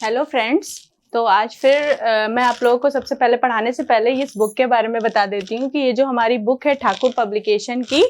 Hello friends. तो आज फिर मैं आप लोगों को सबसे पहले पढ़ाने से पहले इस बुक के बारे में बता देती हूँ कि ये जो हमारी बुक है ठाकुर पब्लिकेशन की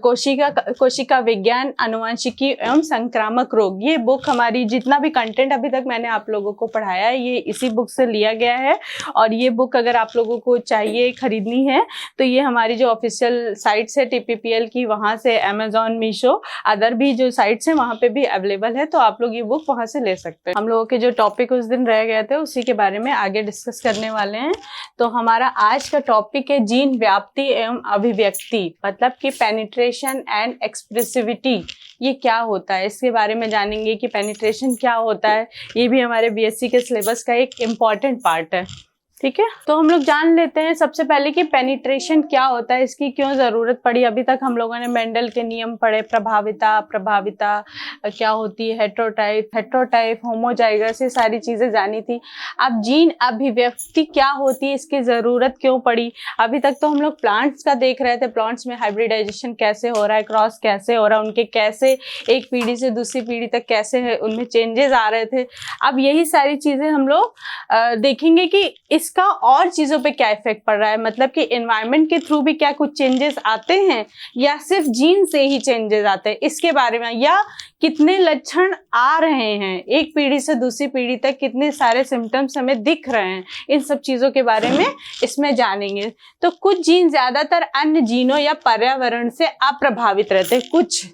कोशिका विज्ञान, आनुवंशिकी एवं संक्रामक रोग, ये बुक हमारी जितना भी कंटेंट अभी तक मैंने आप लोगों को पढ़ाया है ये इसी बुक से लिया गया है। और ये बुक अगर आप लोगों को चाहिए, खरीदनी है, तो ये हमारी जो ऑफिशियल साइट्स है TPPL की, वहाँ से अमेजोन, मीशो, अदर भी जो साइट्स हैं वहाँ पे भी अवेलेबल है, तो आप लोग ये बुक वहाँ से ले सकते हैं। हम लोगों के जो टॉपिक उस दिन रह गए थे उसी के बारे में आगे डिस्कस करने वाले हैं। तो हमारा आज का टॉपिक है जीन व्याप्ति एवं अभिव्यक्ति, मतलब कि पेनिट्रेशन एंड एक्सप्रेसिविटी। ये क्या होता है इसके बारे में जानेंगे कि पेनिट्रेशन क्या होता है। ये भी हमारे BSc के सिलेबस का एक इम्पॉर्टेंट पार्ट है, ठीक है। तो हम लोग जान लेते हैं सबसे पहले कि पेनिट्रेशन क्या होता है, इसकी क्यों ज़रूरत पड़ी। अभी तक हम लोगों ने मेंडल के नियम पढ़े, प्रभाविता क्या होती है, हेट्रोटाइप, होमोजाइगस, ये सारी चीज़ें जानी थी। अब जीन अभिव्यक्ति क्या होती है, इसकी ज़रूरत क्यों पड़ी। अभी तक तो हम लोग प्लांट्स का देख रहे थे, प्लांट्स में हाइब्रिडाइजेशन कैसे हो रहा है, क्रॉस कैसे हो रहा है, उनके कैसे एक पीढ़ी से दूसरी पीढ़ी तक कैसे उनमें चेंजेस आ रहे थे। अब यही सारी चीज़ें हम लोग देखेंगे कि इसका और चीज़ों पे क्या इफेक्ट पड़ रहा है, मतलब कि एनवायरनमेंट के थ्रू भी क्या कुछ चेंजेस आते हैं या सिर्फ जीन से ही चेंजेस आते हैं, इसके बारे में, या कितने लक्षण आ रहे हैं एक पीढ़ी से दूसरी पीढ़ी तक, कितने सारे सिम्टम्स हमें दिख रहे हैं, इन सब चीज़ों के बारे में इसमें जानेंगे। तो कुछ जीन ज़्यादातर अन्य जीनों या पर्यावरण से अप्रभावित रहते हैं,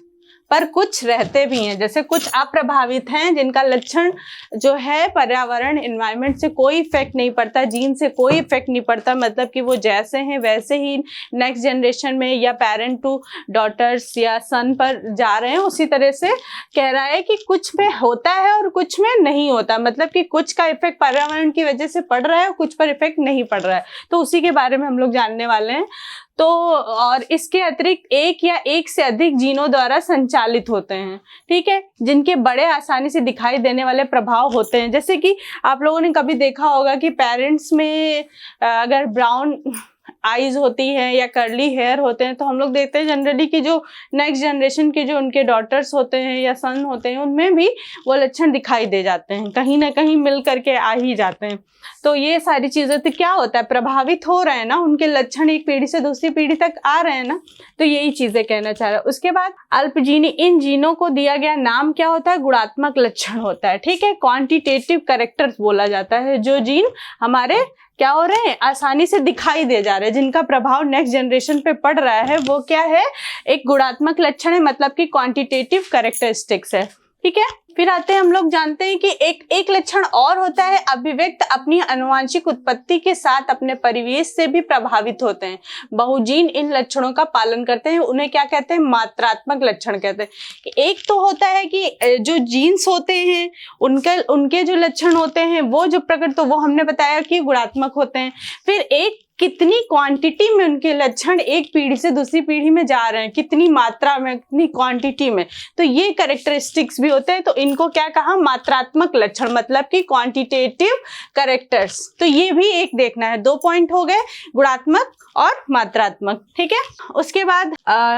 पर कुछ रहते भी हैं। जैसे कुछ अप्रभावित हैं जिनका लक्षण जो है पर्यावरण, एनवायरनमेंट से कोई इफेक्ट नहीं पड़ता, जीन से कोई इफेक्ट नहीं पड़ता, मतलब कि वो जैसे हैं वैसे ही नेक्स्ट जनरेशन में या पेरेंट टू डॉटर्स या सन पर जा रहे हैं। उसी तरह से कह रहा है कि कुछ में होता है और कुछ में नहीं होता, मतलब कि कुछ का इफेक्ट पर्यावरण की वजह से पड़ रहा है और कुछ पर इफेक्ट नहीं पड़ रहा है। तो उसी के बारे में हम लोग जानने वाले हैं। तो और इसके अतिरिक्त एक या एक से अधिक जीनों द्वारा संचालित होते हैं, ठीक है, जिनके बड़े आसानी से दिखाई देने वाले प्रभाव होते हैं। जैसे कि आप लोगों ने कभी देखा होगा कि पेरेंट्स में अगर ब्राउन आईज होती हैं या कर्ली हेयर होते हैं, तो हम लोग देखते हैं जनरली कि जो नेक्स्ट जनरेशन के जो उनके डॉटर्स होते हैं या सन होते हैं उनमें भी वो लक्षण दिखाई दे जाते हैं, कहीं ना कहीं मिल करके आ ही जाते हैं। तो ये सारी चीज़ें तो क्या होता है, प्रभावित हो रहे हैं ना, उनके लक्षण एक पीढ़ी से दूसरी पीढ़ी तक आ रहे हैं ना, तो यही चीज़ें कहना चाह रहा है। उसके बाद अल्पजीनी, इन जीनों को दिया गया नाम क्या होता है, गुणात्मक लक्षण होता है, ठीक है, क्वांटिटेटिव कैरेक्टर्स बोला जाता है। जो जीन हमारे क्या हो रहे हैं, आसानी से दिखाई दे जा रहे हैं, जिनका प्रभाव नेक्स्ट जनरेशन पे पड़ रहा है, वो क्या है, एक गुणात्मक लक्षण है, मतलब कि क्वांटिटेटिव कैरेक्टरिस्टिक्स है, ठीक है। फिर आते हैं, हम लोग जानते हैं कि एक लक्षण और होता है, अभिव्यक्त अपनी आनुवंशिक उत्पत्ति के साथ अपने परिवेश से भी प्रभावित होते हैं। बहुजीन इन लक्षणों का पालन करते हैं, उन्हें क्या कहते हैं, मात्रात्मक लक्षण कहते हैं। कि एक तो होता है कि जो जीन्स होते हैं उनके जो लक्षण होते हैं वो जो प्रकट, तो वो हमने बताया कि गुणात्मक होते हैं। फिर एक कितनी क्वांटिटी में उनके लक्षण एक पीढ़ी से दूसरी पीढ़ी में जा रहे हैं, कितनी मात्रा में, कितनी क्वांटिटी में, तो ये कैरेक्टरिस्टिक्स भी होते हैं। तो इनको क्या कहा, मात्रात्मक लक्षण, मतलब कि क्वांटिटेटिव कैरेक्टर्स। तो ये भी एक देखना है, 2 पॉइंट हो गए, गुणात्मक और मात्रात्मक, ठीक है। उसके बाद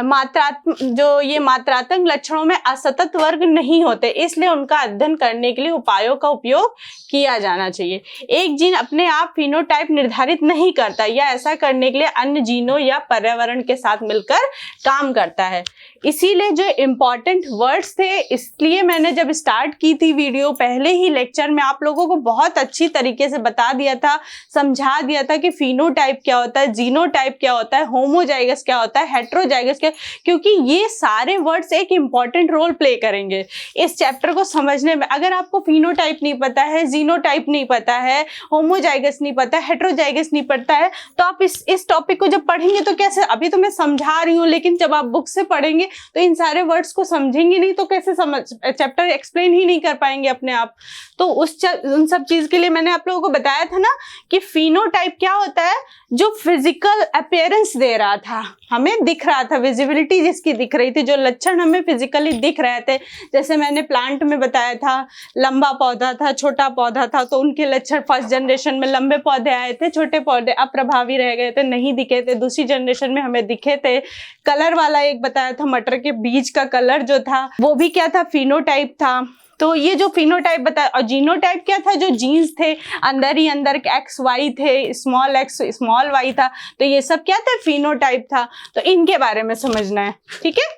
मात्रात्मक लक्षणों में असतत वर्ग नहीं होते, इसलिए उनका अध्ययन करने के लिए उपायों का उपयोग किया जाना चाहिए। एक जीन अपने आप फिनोटाइप निर्धारित नहीं करता, या ऐसा करने के लिए अन्य जीनों या पर्यावरण के साथ मिलकर काम करता है। इसीलिए जो इम्पॉर्टेंट वर्ड्स थे, इसलिए मैंने जब स्टार्ट की थी वीडियो, पहले ही लेक्चर में आप लोगों को बहुत अच्छी तरीके से बता दिया था, समझा दिया था कि फिनोटाइप क्या होता है, जीनोटाइप क्या होता है, होमोजाइगस क्या होता है, हेट्रोजाइगस क्या, क्योंकि ये सारे वर्ड्स एक इम्पॉर्टेंट रोल प्ले करेंगे इस चैप्टर को समझने में। अगर आपको फिनोटाइप नहीं पता है, जीनोटाइप नहीं पता है, होमोजाइगस नहीं पता है, हेट्रोजाइगस नहीं पता है, तो आप इस टॉपिक को जब पढ़ेंगे तो कैसे, अभी तो मैं समझा रही हूँ, लेकिन जब आप बुक से पढ़ेंगे तो इन सारे वर्ड्स को समझेंगे नहीं, तो कैसे चैप्टर एक्सप्लेन ही नहीं कर पाएंगे अपने आप। तो उन सब चीज के लिए मैंने आप लोगों को बताया था ना कि फिनोटाइप क्या होता है, जो फिजिकल अपीयरेंस दे रहा था, हमें दिख रहा था, विजिबिलिटी जिसकी दिख रही थी, जो लक्षण हमें फिजिकली दिख रहे थे। जैसे मैंने प्लांट में बताया था, लंबा पौधा था, छोटा पौधा था, तो उनके लक्षण फर्स्ट जनरेशन में लंबे पौधे आए थे, छोटे पौधे अप्रभावी रह गए थे, नहीं दिखे थे। दूसरी जनरेशन में हमें दिखे थे। कलर वाला एक बताया था, मटर के बीज का कलर जो था वो भी क्या था, फिनोटाइप था। तो ये जो फिनोटाइप बताया, और जीनोटाइप क्या था, जो जीन्स थे अंदर ही अंदर एक्स वाई थे, स्मॉल एक्स स्मॉल वाई था, तो ये सब क्या था, फिनोटाइप था। तो इनके बारे में समझना है, ठीक है।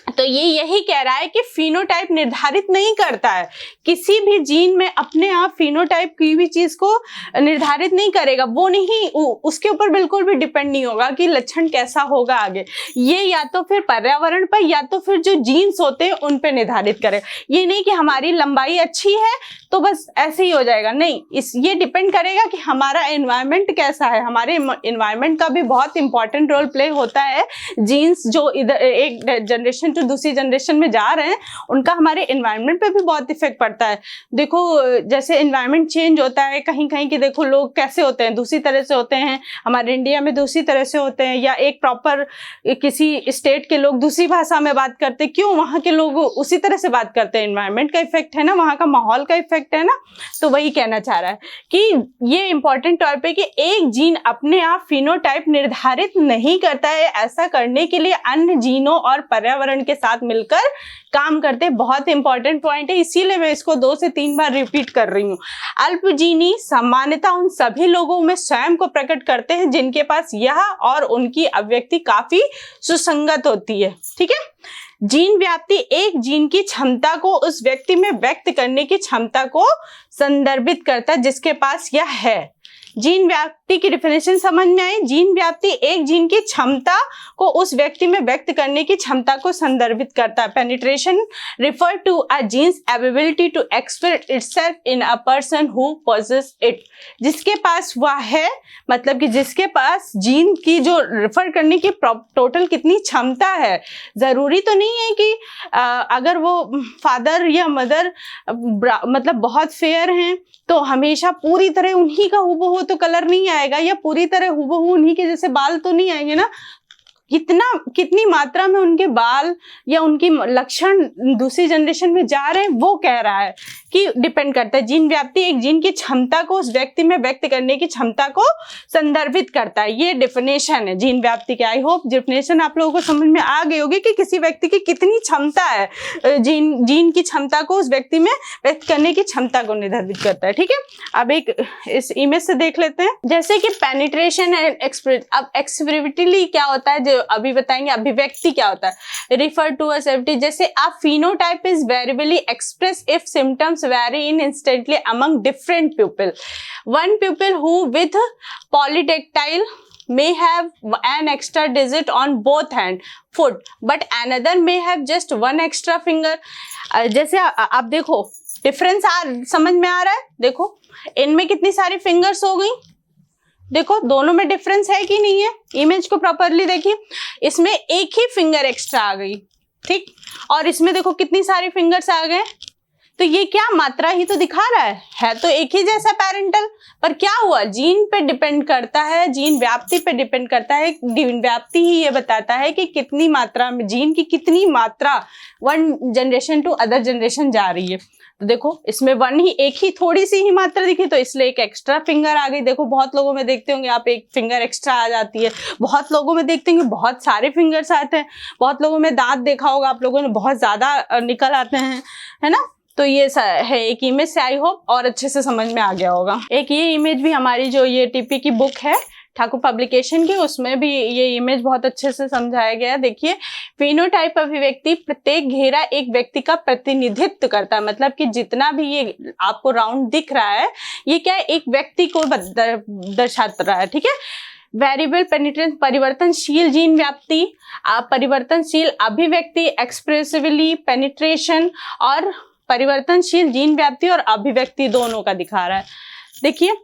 तो ये यही कह रहा है कि फिनोटाइप निर्धारित नहीं करता है, किसी भी जीन में अपने आप फिनोटाइप की भी चीज को निर्धारित नहीं करेगा, वो नहीं, उसके ऊपर बिल्कुल भी डिपेंड नहीं होगा कि लक्षण कैसा होगा आगे। ये या तो फिर पर्यावरण पर या तो फिर जो जीन्स होते हैं उन पे निर्धारित करेगा। ये नहीं कि हमारी लंबाई अच्छी है तो बस ऐसे ही हो जाएगा, नहीं, ये डिपेंड करेगा कि हमारा एनवायरनमेंट कैसा है। हमारे एनवायरनमेंट का भी बहुत इंपॉर्टेंट रोल प्ले होता है। जीन्स जो इधर एक जनरेशन टू दूसरी जनरेशन में जा रहे हैं, उनका हमारे एनवायरनमेंट पे भी बहुत इफेक्ट पड़ता है। देखो जैसे एनवायरनमेंट चेंज होता है कहीं कहीं की, देखो लोग कैसे होते हैं, दूसरी तरह से होते हैं, हमारे इंडिया में दूसरी तरह से होते हैं, या एक प्रॉपर किसी स्टेट के लोग दूसरी भाषा में बात करते हैं, क्यों, वहाँ के लोग उसी तरह से बात करते हैं। एनवायरनमेंट का इफेक्ट है ना, वहाँ का माहौल का इफेक्ट है ना। तो वही कहना चाह रहा है कि ये इंपॉर्टेंट टॉपिक है कि एक जीन अपने आप फिनोटाइप निर्धारित नहीं करता है, ऐसा करने के लिए अन्य जीनों और पर्यावरण के साथ मिलकर काम करते हैं। बहुत इंपॉर्टेंट पॉइंट है, इसीलिए मैं इसको 2 से 3 बार रिपीट कर रही हूँ। अल्पजीनी सामान्यता उन सभी लोगों में स्वयं को प्रकट करते हैं जिनके पास यह और उनकी अभिव्यक्ति काफी सुसंगत होती है, ठीक है। जीन व्याप्ति एक जीन की क्षमता को उस व्यक्ति में व्यक्त करने की क्षमता को संदर्भित करता है जिसके पास यह है। जीन व्याप्ति की डेफिनेशन समझ में आई। जीन व्याप्ति एक जीन की क्षमता को उस व्यक्ति में व्यक्त करने की क्षमता को संदर्भित करता है। Penetration refer to a gene's ability to express itself in a person who possess it. जिसके पास वह है, मतलब कि जिसके पास जीन की जो रिफर करने की टोटल कितनी क्षमता है। जरूरी तो नहीं है कि अगर वो फादर या मदर मतलब बहुत फेयर हैं तो हमेशा पूरी तरह उन्हीं का हूबहू तो कलर नहीं आएगा, या पूरी तरह हूबहू उन्हीं के जैसे बाल तो नहीं आएंगे ना। कितनी मात्रा में उनके बाल या उनकी लक्षण दूसरी जनरेशन में जा रहे हैं, वो कह रहा है कि डिपेंड करता है। जीन व्याप्ति एक जीन की क्षमता को उस व्यक्ति में व्यक्त करने की क्षमता को संदर्भित करता है। ये डेफिनेशन है जीन व्याप्ति के। आई होप डेफिनेशन आप लोगों को समझ में आ गई होगी कि किसी व्यक्ति की कितनी क्षमता है, जीन की क्षमता को उस व्यक्ति में व्यक्त करने की क्षमता को निर्धारित करता है, ठीक है। अब एक इस इमेज से देख लेते हैं, जैसे कि पेनिट्रेशन एंड एक्सप्रेस। अब एक्सप्रेसिविटी क्या होता है, जो अभी बताएंगे। अभिव्यक्ति क्या होता है, रिफर टू अ सेफ्टी। जैसे a phenotype is variably express if symptoms vary in instantly among different people. One pupil who with polydactyl may have an extra digit on both hand foot, but another may have just one extra finger. जैसे आप देखो difference समझ में आ रहा है। देखो इनमें कितनी सारी फिंगर्स हो गई, देखो दोनों में डिफरेंस है कि नहीं है। इमेज को प्रॉपरली देखिए, इसमें एक ही फिंगर एक्स्ट्रा आ गई, ठीक, और इसमें देखो कितनी सारी फिंगर्स आ गए। तो ये क्या मात्रा ही तो दिखा रहा है तो एक ही जैसा पेरेंटल, पर क्या हुआ, जीन पे डिपेंड करता है, जीन व्याप्ति पे डिपेंड करता है। जीन व्याप्ति ही ये बताता है कि कितनी मात्रा में जीन की कितनी मात्रा one generation to other generation जा रही है। तो देखो इसमें वन ही, एक ही थोड़ी सी ही मात्रा दिखी तो इसलिए एक एक्स्ट्रा फिंगर आ गई। देखो बहुत लोगों में देखते होंगे आप, एक फिंगर एक्स्ट्रा आ जाती है। बहुत लोगों में देखते होंगे बहुत सारे फिंगर्स आते हैं। बहुत लोगों में दांत देखा होगा आप लोगों ने, बहुत ज्यादा निकल आते हैं, है ना। तो ये है एक इमेज से, आई होप और अच्छे से समझ में आ गया होगा। एक ये इमेज भी हमारी जो ये टीपी की बुक है ठाकुर पब्लिकेशन की, उसमें भी ये इमेज बहुत अच्छे से समझाया गया है। देखिए फिनोटाइप अभिव्यक्ति प्रत्येक घेरा एक व्यक्ति का प्रतिनिधित्व करता है। मतलब कि जितना भी ये आपको राउंड दिख रहा है ये क्या है, एक व्यक्ति को दर्शाता रहा है, ठीक है। वेरिएबल पेनिट्रेंस परिवर्तनशील जीन व्याप्ति, परिवर्तनशील अभिव्यक्ति एक्सप्रेसिवली पेनिट्रेशन, और परिवर्तनशील जीन व्याप्ति और अभिव्यक्ति दोनों का दिखा रहा है। देखिए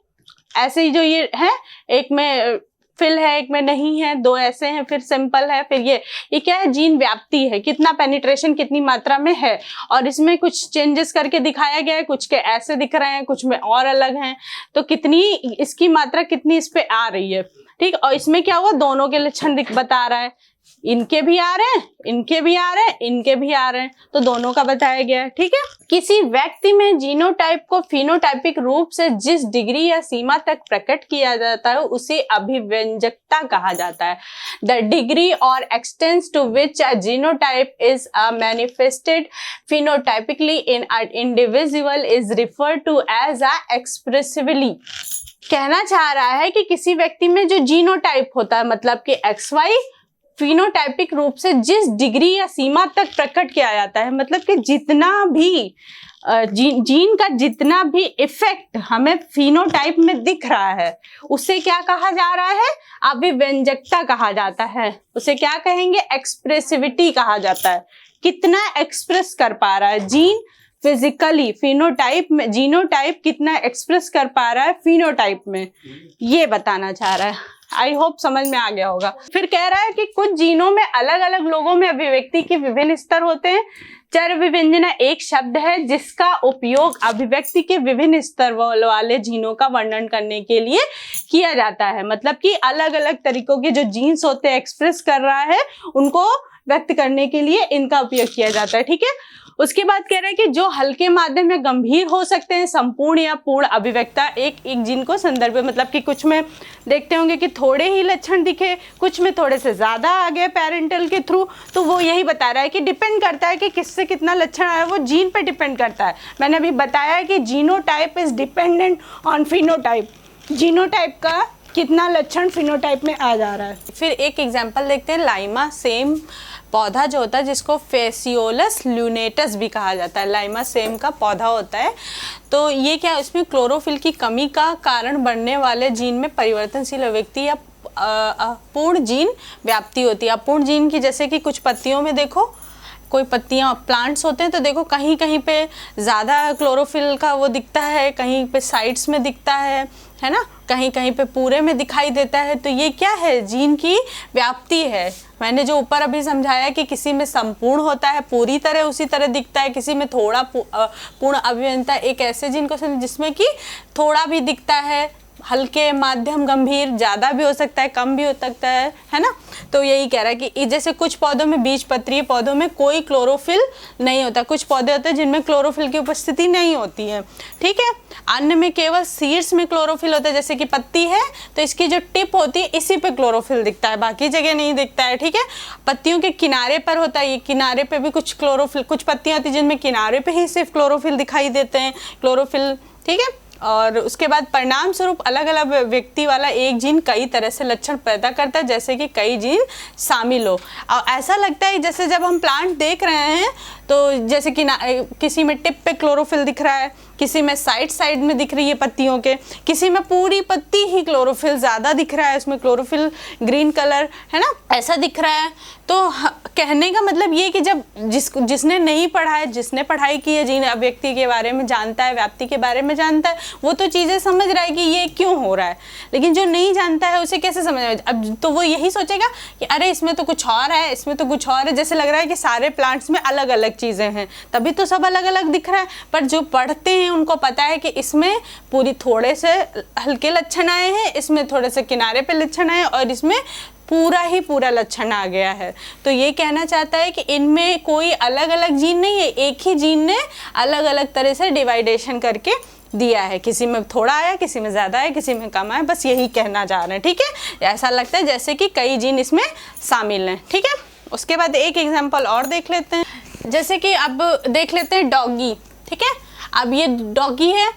ऐसे ही जो ये है, एक में फिल है एक में नहीं है, दो ऐसे हैं, फिर सिंपल है, फिर ये क्या है, जीन व्याप्ति है, कितना पेनिट्रेशन कितनी मात्रा में है। और इसमें कुछ चेंजेस करके दिखाया गया है, कुछ के ऐसे दिख रहे हैं, कुछ में और अलग हैं। तो कितनी इसकी मात्रा कितनी इस पे आ रही है। ठीक। और इसमें क्या हुआ, दोनों के लक्षण बता रहा है, इनके भी आ रहे हैं, इनके भी आ रहे हैं, इनके भी आ रहे हैं, तो दोनों का बताया गया है। ठीक है। किसी व्यक्ति में जीनोटाइप को फिनोटाइपिक रूप से जिस डिग्री या सीमा तक प्रकट किया जाता है उसे अभिव्यंजकता कहा जाता है। The degree or extent to which a genotype is manifested phenotypically in a individual is referred to as a expressivity. कहना चाह रहा है कि किसी व्यक्ति में जो जीनोटाइप होता है, मतलब कि XY, फिनोटाइपिक रूप से जिस डिग्री या सीमा तक प्रकट किया जाता है, मतलब कि जितना भी जीन का जितना भी इफेक्ट हमें फिनोटाइप में दिख रहा है उसे क्या कहा जा रहा है, अभिव्यंजकता कहा जाता है। उसे क्या कहेंगे, एक्सप्रेसिविटी कहा जाता है। कितना एक्सप्रेस कर पा रहा है जीन फिजिकली फिनोटाइप में, जीनोटाइप कितना एक्सप्रेस कर पा रहा है फिनोटाइप में, ये बताना चाह रहा है। आई होप समझ में आ गया होगा। फिर कह रहा है कि कुछ जीनों में अलग अलग लोगों में अभिव्यक्ति के विभिन्न स्तर होते हैं। चर विभिंजना एक शब्द है जिसका उपयोग अभिव्यक्ति के विभिन्न स्तर वाले जीनों का वर्णन करने के लिए किया जाता है। मतलब कि अलग अलग तरीकों के जो जीन्स होते हैं एक्सप्रेस कर रहा है उनको व्यक्त करने के लिए इनका उपयोग किया जाता है। ठीक है। उसके बाद कह रहे हैं कि जो हल्के माध्यम या गंभीर हो सकते हैं, संपूर्ण या पूर्ण अभिव्यक्ता एक जीन को संदर्भ, मतलब कि कुछ में देखते होंगे कि थोड़े ही लक्षण दिखे, कुछ में थोड़े से ज्यादा आ गए पेरेंटल के थ्रू, तो वो यही बता रहा है कि डिपेंड करता है कि किससे कितना लक्षण आया, वो जीन पे डिपेंड करता है। मैंने अभी बताया है कि genotype is dependent on phenotype, genotype का कितना लक्षण फिनोटाइप में आ जा रहा है। फिर एक एग्जाम्पल देखते हैं, लाइमा सेम पौधा जो होता है जिसको फेसियोलस ल्यूनेटस भी कहा जाता है, लाइमा सेम का पौधा होता है। तो ये क्या, इसमें क्लोरोफिल की कमी का कारण बनने वाले जीन में परिवर्तनशील अभिव्यक्ति या अपूर्ण जीन व्याप्ति होती है। अपूर्ण जीन की जैसे कि कुछ पत्तियों में देखो, कोई पत्तियां प्लांट्स होते हैं तो देखो कहीं कहीं पे ज़्यादा क्लोरोफिल का वो दिखता है, कहीं पे साइड्स में दिखता है ना, कहीं कहीं पे पूरे में दिखाई देता है। तो ये क्या है, जीन की व्याप्ति है। मैंने जो ऊपर अभी समझाया कि किसी में संपूर्ण होता है, पूरी तरह उसी तरह दिखता है, किसी में थोड़ा पूर्ण अभिव्यंजकता, एक ऐसे जीन को जिसमें कि थोड़ा भी दिखता है, हल्के माध्यम गंभीर, ज़्यादा भी हो सकता है, कम भी हो सकता है ना। तो यही कह रहा है कि जैसे कुछ पौधों में, बीज पत्रीय पौधों में कोई क्लोरोफिल नहीं होता, कुछ पौधे होते हैं जिनमें क्लोरोफिल की उपस्थिति नहीं होती है। ठीक है। अन्य में केवल सीड्स में क्लोरोफिल होता है, जैसे कि पत्ती है तो इसकी जो टिप होती है इसी पे क्लोरोफिल दिखता है, बाकी जगह नहीं दिखता है। ठीक है। पत्तियों के किनारे पर होता है, ये किनारे पे भी कुछ क्लोरोफिल, कुछ पत्तियां होती हैं जिनमें किनारे पे ही सिर्फ क्लोरोफिल दिखाई देते हैं, क्लोरोफिल। ठीक है। और उसके बाद परिणाम स्वरूप अलग अलग व्यक्ति वाला एक जीन कई तरह से लक्षण पैदा करता है, जैसे कि कई जीन शामिल हो। और ऐसा लगता है जैसे जब हम प्लांट देख रहे हैं तो जैसे कि किसी में टिप पे क्लोरोफिल दिख रहा है, किसी में साइड में दिख रही है पत्तियों के, किसी में पूरी पत्ती ही क्लोरोफिल ज़्यादा दिख रहा है, उसमें क्लोरोफिल ग्रीन कलर है ना, ऐसा दिख रहा है। तो कहने का मतलब ये कि जब जिसने नहीं पढ़ा है, जिसने पढ़ाई की है, जीन अभिव्यक्ति के बारे में जानता है, व्याप्ति के बारे में जानता है, वो तो चीज़ें समझ रहा है कि ये क्यों हो रहा है। लेकिन जो नहीं जानता है उसे कैसे समझ आएगा? अब तो वो यही सोचेगा कि अरे इसमें तो कुछ और है, इसमें तो कुछ और है, जैसे लग रहा है कि सारे प्लांट्स में अलग अलग चीज़ें हैं, तभी तो सब अलग अलग दिख रहा है। पर जो पढ़ते हैं उनको पता है कि इसमें पूरी थोड़े से हल्के लक्षण आए हैं, इसमें थोड़े से किनारे पे लक्षण आए और इसमें पूरा ही पूरा लक्षण आ गया है। तो ये कहना चाहता है कि इनमें कोई अलग अलग जीन नहीं है, एक ही जीन ने अलग अलग तरह से डिवाइडेशन करके दिया है, किसी में थोड़ा आया, किसी में ज़्यादा आया, किसी में कम आया, बस यही कहना चाह रहे हैं। ठीक है। ऐसा लगता है जैसे कि कई जीन इसमें शामिल हैं। ठीक है। उसके बाद एक एग्जाम्पल और देख लेते हैं, जैसे कि अब देख लेते हैं डॉगी। ठीक है। अब ये डॉगी है,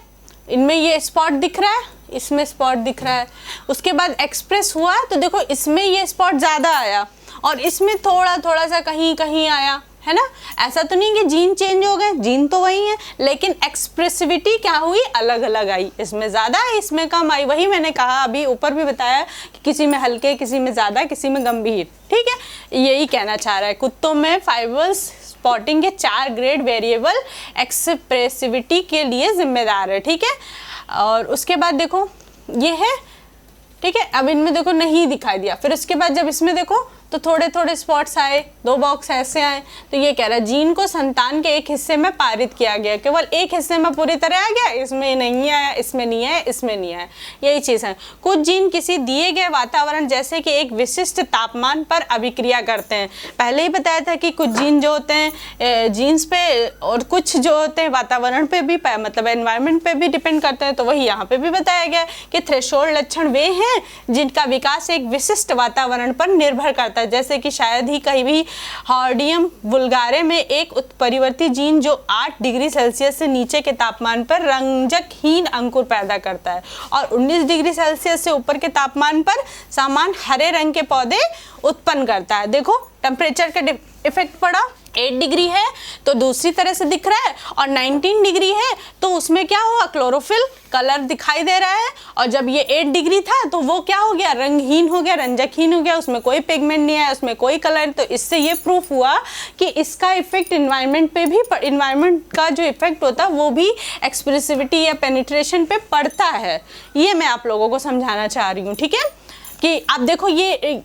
इनमें ये स्पॉट दिख रहा है, इसमें स्पॉट दिख रहा है। उसके बाद एक्सप्रेस हुआ तो देखो इसमें ये स्पॉट ज़्यादा आया और इसमें थोड़ा थोड़ा सा कहीं कहीं आया, है ना। ऐसा तो नहीं कि जीन चेंज हो गए, जीन तो वही है, लेकिन एक्सप्रेसिविटी क्या हुई, अलग अलग आई, इसमें ज़्यादा आई, इसमें कम आई। वही मैंने कहा अभी ऊपर भी बताया कि किसी में हल्के, किसी में ज़्यादा, किसी में गंभीर। ठीक है। यही कहना चाह रहा है। कुत्तों में फाइबर्स स्पॉटिंग के 4 ग्रेड वेरिएबल एक्सप्रेसिविटी के लिए जिम्मेदार है। ठीक है। और उसके बाद देखो ये है, ठीक है। अब इनमें देखो नहीं दिखाई दिया, फिर उसके बाद जब इसमें देखो तो थोड़े थोड़े स्पॉट्स आए, 2 बॉक्स ऐसे आए। तो ये कह रहा है जीन को संतान के एक हिस्से में पारित किया गया, केवल एक हिस्से में पूरी तरह आ गया, इसमें नहीं आया, इसमें नहीं है, इसमें नहीं है, यही चीज़ है। कुछ जीन किसी दिए गए वातावरण जैसे कि एक विशिष्ट तापमान पर अभिक्रिया करते हैं। पहले ही बताया था कि कुछ जीन जो होते हैं जीन्स पे और कुछ जो होते हैं वातावरण पे भी मतलब एनवायरनमेंट पे भी डिपेंड करते हैं, तो वही यहाँ पे भी बताया गया कि थ्रेशोल्ड लक्षण वे हैं जिनका विकास एक विशिष्ट वातावरण पर निर्भर करता है। जैसे कि शायद ही कहीं भी हॉर्डियम वुल्गारे में एक उत्परिवर्ती जीन जो 8 डिग्री सेल्सियस से नीचे के तापमान पर रंजकहीन अंकुर पैदा करता है और 19 डिग्री सेल्सियस से ऊपर के तापमान पर समान हरे रंग के पौधे उत्पन्न करता है। देखो टेम्परेचर का इफेक्ट पड़ा, 8 डिग्री है तो दूसरी तरह से दिख रहा है, और 19 डिग्री है तो उसमें क्या हुआ, क्लोरोफिल कलर दिखाई दे रहा है, और जब ये 8 डिग्री था तो वो क्या हो गया, रंगहीन हो गया, रंजकहीन हो गया, उसमें कोई पिगमेंट नहीं है, उसमें कोई कलर। तो इससे ये प्रूफ हुआ कि इसका इफेक्ट इन्वायरमेंट पे भी, इन्वायरमेंट का जो इफेक्ट होता है वो भी एक्सप्रेसिविटी या पेनिट्रेशन पे पड़ता है। ये मैं आप लोगों को समझाना चाह रही हूँ, ठीक है। कि आप देखो ये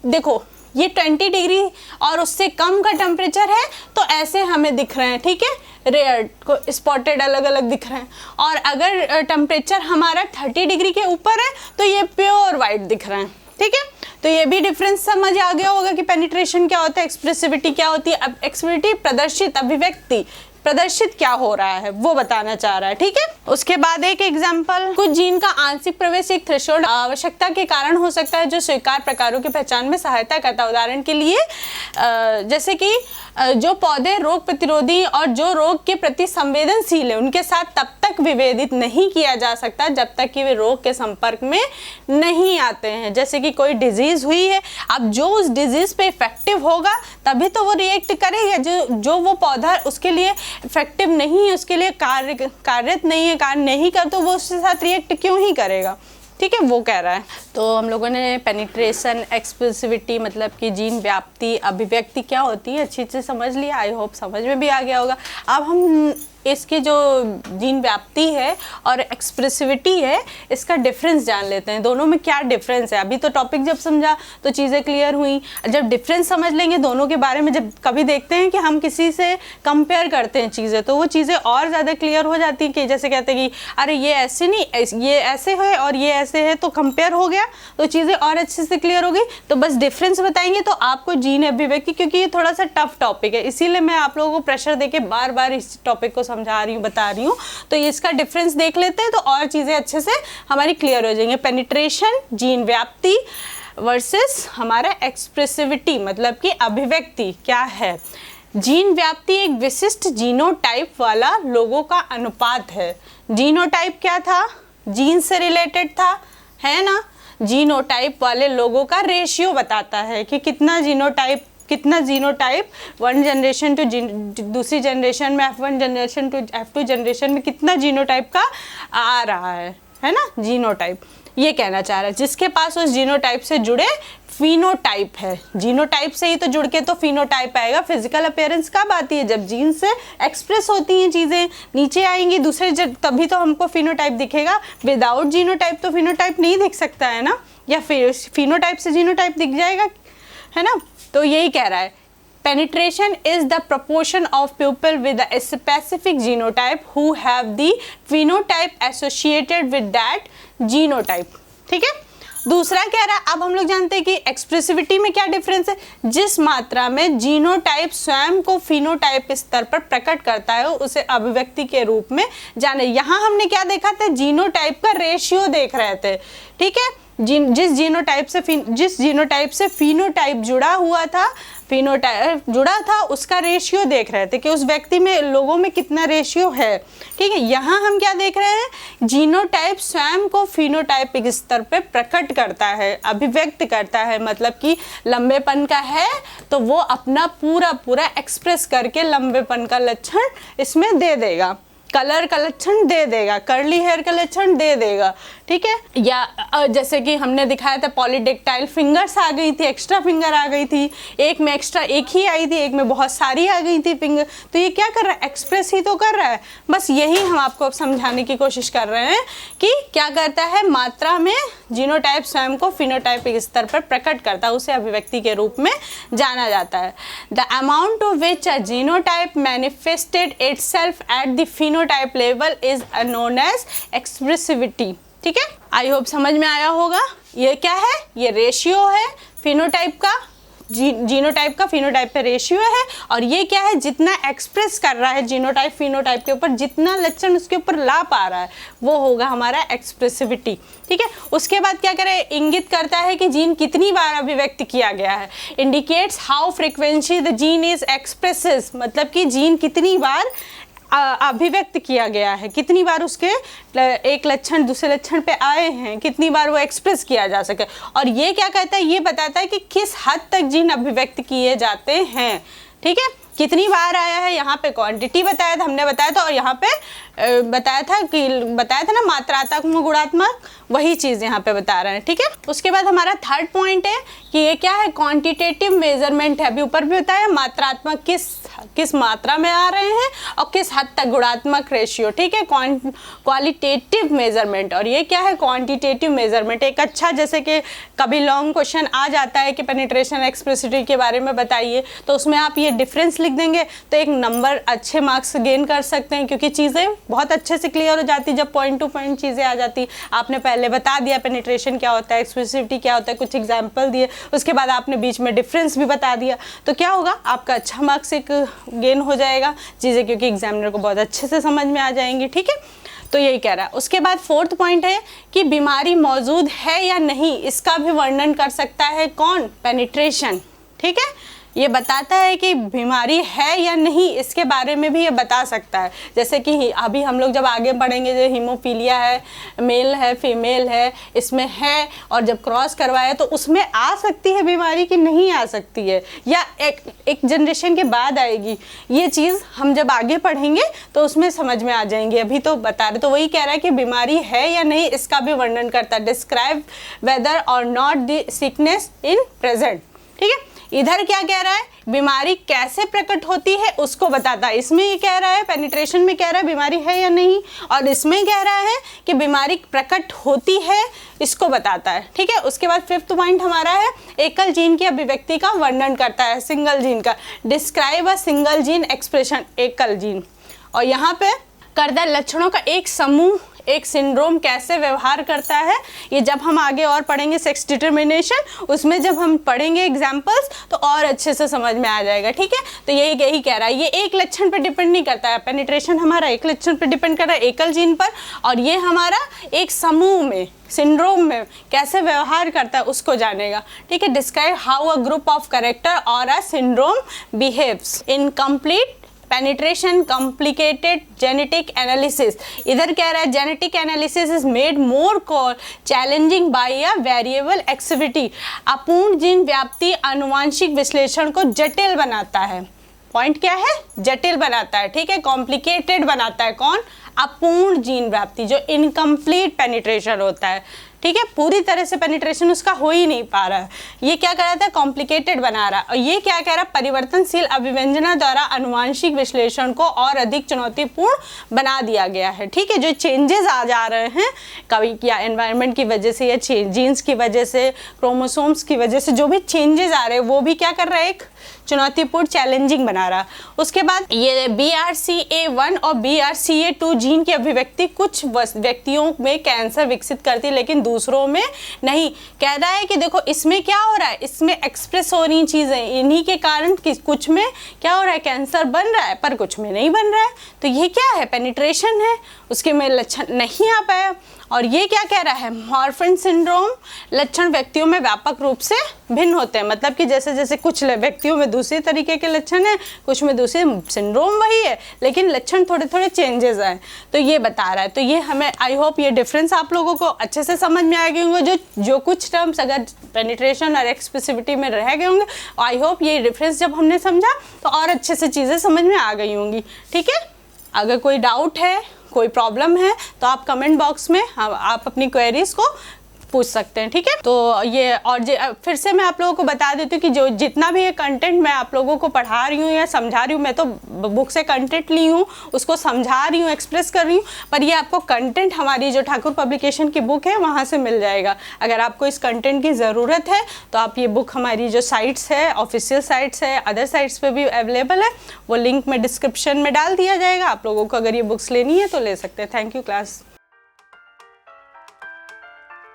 20 डिग्री और उससे कम का टेम्परेचर है तो ऐसे हमें दिख रहे हैं, ठीक है, रेयर को स्पॉटेड अलग अलग दिख रहे हैं। और अगर टेम्परेचर हमारा 30 डिग्री के ऊपर है तो ये प्योर वाइट दिख रहे हैं, ठीक है। तो ये भी डिफरेंस समझ आ गया होगा कि पेनिट्रेशन क्या होता है, एक्सप्रेसिविटी क्या होती है। अब एक्सप्रेसिविटी प्रदर्शित अभिव्यक्ति, प्रदर्शित क्या हो रहा है वो बताना चाह रहा है, ठीक है। उसके बाद एक एग्जांपल, कुछ जीन का आंशिक प्रवेश एक थ्रेशोल्ड आवश्यकता के कारण हो सकता है जो स्वीकार प्रकारों की पहचान में सहायता करता है। उदाहरण के लिए जैसे कि जो पौधे रोग प्रतिरोधी और जो रोग के प्रति संवेदनशील है उनके साथ तब तक विभेदित नहीं किया जा सकता जब तक कि वे रोग के संपर्क में नहीं आते हैं। जैसे कि कोई डिजीज हुई है, अब जो उस डिजीज पे इफेक्टिव होगा तभी तो वो रिएक्ट करेगा, जो वो पौधा उसके लिए इफेक्टिव नहीं है, उसके लिए कार्यरत नहीं है, कार्य नहीं कर, तो वो उसके साथ रिएक्ट क्यों ही करेगा, ठीक है, वो कह रहा है। तो हम लोगों ने पेनिट्रेशन, एक्सप्रेसिविटी मतलब कि जीन व्याप्ति, अभिव्यक्ति क्या होती है अच्छी से समझ लिया। आई होप समझ में भी आ गया होगा। अब हम इसकी जो जीन व्याप्ति है और एक्सप्रेसिविटी है इसका डिफरेंस जान लेते हैं, दोनों में क्या डिफरेंस है। अभी तो टॉपिक जब समझा तो चीज़ें क्लियर हुई, जब डिफरेंस समझ लेंगे दोनों के बारे में, जब कभी देखते हैं कि हम किसी से कंपेयर करते हैं चीज़ें तो वो चीज़ें और ज़्यादा क्लियर हो जाती हैं। कि जैसे कहते हैं कि अरे ये ऐसे नहीं, ये ऐसे है और ये ऐसे है, तो कंपेयर हो गया तो चीज़ें और अच्छे से क्लियर हो गई। तो बस डिफरेंस बताएंगे तो आपको जीन अभिव्यक्ति, क्योंकि ये थोड़ा सा टफ टॉपिक है इसीलिए मैं आप लोगों को प्रेशर देके बार बार इस टॉपिक को समझा रही हूँ, बता रही हूँ। तो इसका डिफरेंस देख लेते हैं तो और चीज़ें अच्छे से हमारी क्लियर हो जाएंगी। पेनिट्रेशन, जीन व्याप्ति वर्सेस हमारा एक्सप्रेसिविटी मतलब कि अभिव्यक्ति क्या है। जीन व्याप्ति एक विशिष्ट जीनोटाइप वाला लोगों का अनुपात है। जीनोटाइप क्या था, जीन से रिलेटेड था, है ना। जीनोटाइप वाले लोगों का रेशियो बताता है कि कितना जीनोटाइप वन जनरेशन टू दूसरी जनरेशन में, F1 generation to F2 generation में कितना जीनोटाइप का आ रहा है ना, जीनोटाइप ये कहना चाह रहा है। जिसके पास उस जीनोटाइप से जुड़े फिनोटाइप है, जीनोटाइप से ही तो जुड़ के तो फिनोटाइप आएगा। फिजिकल अपीयरेंस कब आती है, जब जीन से एक्सप्रेस होती हैं चीज़ें, नीचे आएंगी दूसरे तभी तो हमको फिनोटाइप दिखेगा। विदाउट जीनोटाइप तो फिनोटाइप नहीं दिख सकता है ना, या फिर फिनोटाइप से जीनोटाइप दिख जाएगा, है ना। तो यही कह रहा है, penetration is the proportion of people with a specific genotype who have the phenotype associated with that genotype, ठीक है। दूसरा कह रहा है, अब हम लोग जानते हैं कि एक्सप्रेसिविटी में क्या डिफरेंस है, जिस मात्रा में जीनोटाइप स्वयं को फिनोटाइप स्तर पर प्रकट करता है उसे अभिव्यक्ति के रूप में जाने। यहाँ हमने क्या देखा था, जीनोटाइप का रेशियो देख रहे थे, ठीक है। जिस जीनोटाइप से फिनोटाइप जुड़ा था उसका रेशियो देख रहे थे कि उस व्यक्ति में, लोगों में कितना रेशियो है, ठीक है। यहाँ हम क्या देख रहे हैं, जीनोटाइप स्वयं को फिनोटाइपिक स्तर पे प्रकट करता है, अभिव्यक्त करता है। मतलब कि लंबेपन का है तो वो अपना पूरा एक्सप्रेस करके लंबेपन का लक्षण इसमें दे देगा, कलर का लक्षण दे देगा, कर्ली हेयर का लक्षण दे देगा, ठीक है। या जैसे कि हमने दिखाया था पॉलीडेक्टाइल फिंगर्स आ गई थी, एक्स्ट्रा फिंगर आ गई थी, एक में एक्स्ट्रा एक ही आई थी, एक में बहुत सारी आ गई थी फिंगर। तो ये क्या कर रहा है, एक्सप्रेस ही तो कर रहा है। बस यही हम आपको समझाने की कोशिश कर रहे हैं कि क्या करता है, मात्रा में जीनोटाइप स्वयं को फिनोटाइपिक स्तर पर प्रकट करता है, उसे अभिव्यक्ति के रूप में जाना जाता है। The amount of which a genotype manifested itself at the phenotype level is known as expressivity। ठीक है, आई होप समझ में आया होगा। ये क्या है, ये रेशियो है फिनोटाइप का, जीनोटाइप का फिनोटाइप पे रेशियो है, और ये क्या है, जितना एक्सप्रेस कर रहा है जीनोटाइप फिनोटाइप के ऊपर, जितना लक्षण उसके ऊपर ला पा रहा है, वो होगा हमारा एक्सप्रेसिविटी। ठीक है, उसके बाद क्या करें, इंगित करता है कि जीन कितनी बार अभिव्यक्त किया गया है। Indicates how frequency the gene is expresses, मतलब कि जीन कितनी बार अभिव्यक्त किया गया है, कितनी बार उसके एक लक्षण दूसरे लक्षण पे आए हैं, कितनी बार वो एक्सप्रेस किया जा सके। और ये क्या कहता है, ये बताता है कि किस हद तक जीन अभिव्यक्त किए जाते हैं। ठीक है, कितनी बार आया है, यहाँ पे क्वांटिटी बताया था, हमने बताया था, और यहाँ पे बताया था ना मात्रात्मक गुणात्मक, वही चीज़ यहाँ पे बता रहे हैं। ठीक है, उसके बाद हमारा थर्ड पॉइंट है कि ये क्या है, क्वांटिटेटिव मेजरमेंट है। अभी ऊपर भी बताया मात्रात्मक किस मात्रा में आ रहे हैं और किस हद तक, गुणात्मक रेशियो। ठीक है, क्वालिटेटिव मेजरमेंट, और ये क्या है, क्वांटिटेटिव मेजरमेंट। एक अच्छा, जैसे कि कभी लॉन्ग क्वेश्चन आ जाता है कि पेनिट्रेशन एक्सप्रेसिविटी के बारे में बताइए, तो उसमें आप ये डिफरेंस लिख देंगे तो एक नंबर अच्छे मार्क्स गेन कर सकते हैं, क्योंकि चीज़ें बहुत अच्छे से क्लियर हो जाती जब पॉइंट टू पॉइंट चीज़ें आ जाती। आपने पहले बता दिया पेनिट्रेशन क्या होता है, एक्सप्रेसिविटी क्या होता है, कुछ एग्जाम्पल दिए, उसके बाद आपने बीच में डिफरेंस भी बता दिया, तो क्या होगा, आपका अच्छा मार्क्स एक गेन हो जाएगा चीज़ें, क्योंकि एग्जामिनर को बहुत अच्छे से समझ में आ जाएंगी। ठीक है, तो यही कह रहा है। उसके बाद फोर्थ पॉइंट है कि बीमारी मौजूद है या नहीं, इसका भी वर्णन कर सकता है कौन, पेनिट्रेशन। ठीक है, ये बताता है कि बीमारी है या नहीं, इसके बारे में भी ये बता सकता है। जैसे कि अभी हम लोग जब आगे बढ़ेंगे, जो हीमोफीलिया है, मेल है फीमेल है, इसमें है, और जब क्रॉस करवाया तो उसमें आ सकती है बीमारी कि नहीं आ सकती है, या एक जनरेशन के बाद आएगी, ये चीज़ हम जब आगे पढ़ेंगे तो उसमें समझ में आ जाएंगे। अभी तो बता रहे, तो वही कह रहा है कि बीमारी है या नहीं, इसका भी वर्णन करता है। डिस्क्राइब वेदर और not the sickness in present. ठीक है, इधर क्या कह रहा है, बीमारी कैसे प्रकट होती है उसको बताता है। इसमें ये कह रहा है, पेनिट्रेशन में कह रहा है बीमारी है या नहीं, और इसमें कह रहा है कि बीमारी प्रकट होती है, इसको बताता है। ठीक है, उसके बाद फिफ्थ पॉइंट हमारा है, एकल जीन की अभिव्यक्ति का वर्णन करता है, सिंगल जीन का। Describe a single gene expression, एकल जीन। और यहाँ पे करदा लक्षणों का एक समूह, एक सिंड्रोम कैसे व्यवहार करता है, ये जब हम आगे और पढ़ेंगे सेक्स डिटर्मिनेशन, उसमें जब हम पढ़ेंगे एग्जाम्पल्स तो और अच्छे से समझ में आ जाएगा। ठीक है, तो यही कह रहा है, ये एक लक्षण पर डिपेंड नहीं करता है, पेनिट्रेशन हमारा एक लक्षण पर डिपेंड कर रहा है, एकल जीन पर, और ये हमारा एक समूह में, सिंड्रोम में कैसे व्यवहार करता है उसको जानेगा। ठीक है, describe how a group of character or a syndrome behaves in complete penetration complicated genetic analysis. इधर कह रहा है genetic analysis is made more challenging by a variable activity. अपूर्ण जीन व्याप्ति आनुवंशिक विश्लेषण को जटिल बनाता है। पॉइंट क्या है, जटिल बनाता है। ठीक है, कॉम्प्लिकेटेड बनाता है कौन, अपूर्ण जीन व्याप्ति, जो इनकम्प्लीट पेनिट्रेशन होता है। ठीक है, पूरी तरह से पेनिट्रेशन उसका हो ही नहीं पा रहा है, ये क्या कर रहा था, कॉम्प्लिकेटेड बना रहा है। और ये क्या कह रहा है, परिवर्तनशील अभिव्यंजना द्वारा आनुवंशिक विश्लेषण को और अधिक चुनौतीपूर्ण बना दिया गया है। ठीक है, जो चेंजेस आ जा रहे हैं कभी या एनवायरनमेंट की वजह से या जीन्स की वजह से, क्रोमोसोम्स की वजह से, जो भी चेंजेस आ रहे हैं वो भी क्या कर रहा है, एक चुनौतीपूर्ण चैलेंजिंग बना रहा। उसके बाद ये BRCA1 और BRCA2 जीन की अभिव्यक्ति कुछ व्यक्तियों में कैंसर विकसित करती है, लेकिन दूसरों में नहीं। कह रहा है कि देखो इसमें क्या हो रहा है, इसमें एक्सप्रेस हो रही चीज़ें, इन्हीं के कारण कुछ में क्या हो रहा है, कैंसर बन रहा है, पर कुछ में नहीं बन रहा है। तो ये क्या है, पेनिट्रेशन है, उसके में लक्षण नहीं आ पाया। और ये क्या कह रहा है, मॉर्फन सिंड्रोम लक्षण व्यक्तियों में व्यापक रूप से भिन्न होते हैं। मतलब कि जैसे जैसे कुछ व्यक्तियों में दूसरे तरीके के लक्षण हैं, कुछ में दूसरे, सिंड्रोम वही है लेकिन लक्षण थोड़े थोड़े चेंजेस आए, तो ये बता रहा है। तो ये हमें, आई होप ये डिफरेंस आप लोगों को अच्छे से समझ में आ गए होंगे। जो कुछ टर्म्स अगर पेनिट्रेशन और एक्सप्रेसिविटी में रह गए होंगे, आई होप ये डिफरेंस जब हमने समझा तो और अच्छे से चीज़ें समझ में आ गई होंगी। ठीक है, अगर कोई डाउट है, कोई प्रॉब्लम है, तो आप कमेंट बॉक्स में आप अपनी क्वेरीज को पूछ सकते हैं, ठीक है। तो ये और फिर से मैं आप लोगों को बता देती हूँ कि जो जितना भी ये कंटेंट मैं आप लोगों को पढ़ा रही हूँ या समझा रही हूँ, मैं तो बुक से कंटेंट ली हूँ, उसको समझा रही हूँ, एक्सप्रेस कर रही हूँ, पर ये आपको कंटेंट हमारी जो ठाकुर पब्लिकेशन की बुक है वहाँ से मिल जाएगा। अगर आपको इस कंटेंट की ज़रूरत है तो आप ये बुक हमारी जो साइट्स है, ऑफिशियल साइट्स है, अदर साइट्स पे भी अवेलेबल है, वो लिंक में डिस्क्रिप्शन में डाल दिया जाएगा। आप लोगों को अगर ये बुक्स लेनी है तो ले सकते हैं। Thank you class.